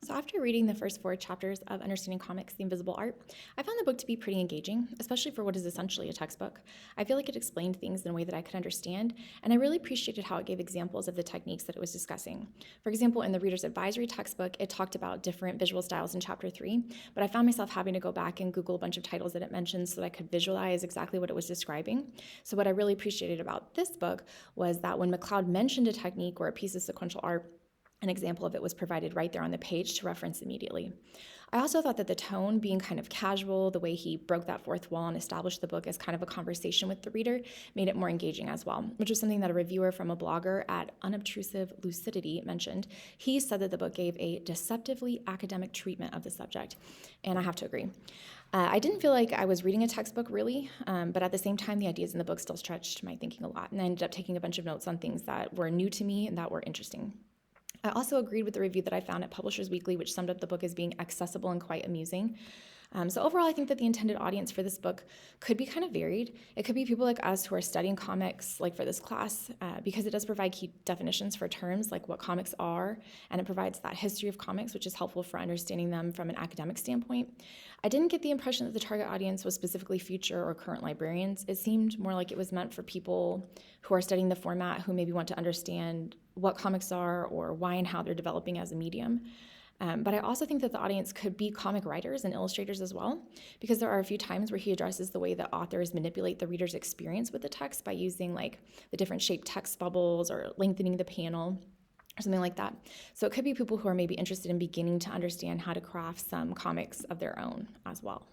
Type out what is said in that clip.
So after reading the first 4 chapters of Understanding Comics, The Invisible Art, I found the book to be pretty engaging, especially for what is essentially a textbook. I feel like it explained things in a way that I could understand, and I really appreciated how it gave examples of the techniques that it was discussing. For example, in the Reader's Advisory textbook, it talked about different visual styles in Chapter 3, but I found myself having to go back and Google a bunch of titles that it mentioned so that I could visualize exactly what it was describing. So what I really appreciated about this book was that when McLeod mentioned a technique or a piece of sequential art, an example of it was provided right there on the page to reference immediately. I also thought that the tone, being kind of casual, the way he broke that fourth wall and established the book as kind of a conversation with the reader, made it more engaging as well, which was something that a reviewer from a blogger at Unobtrusive Lucidity mentioned. He said that the book gave a deceptively academic treatment of the subject, and I have to agree. I didn't feel like I was reading a textbook really, but at the same time, the ideas in the book still stretched my thinking a lot, and I ended up taking a bunch of notes on things that were new to me and that were interesting. I also agreed with the review that I found at Publishers Weekly, which summed up the book as being accessible and quite amusing. So overall, I think that the intended audience for this book could be kind of varied. It could be people like us who are studying comics, like for this class, because it does provide key definitions for terms like what comics are, and it provides that history of comics, which is helpful for understanding them from an academic standpoint. I didn't get the impression that the target audience was specifically future or current librarians. It seemed more like it was meant for people who are studying the format, who maybe want to understand what comics are or why and how they're developing as a medium. But I also think that the audience could be comic writers and illustrators as well, because there are a few times where he addresses the way that authors manipulate the reader's experience with the text by using like the different shaped text bubbles or lengthening the panel or something like that. So it could be people who are maybe interested in beginning to understand how to craft some comics of their own as well.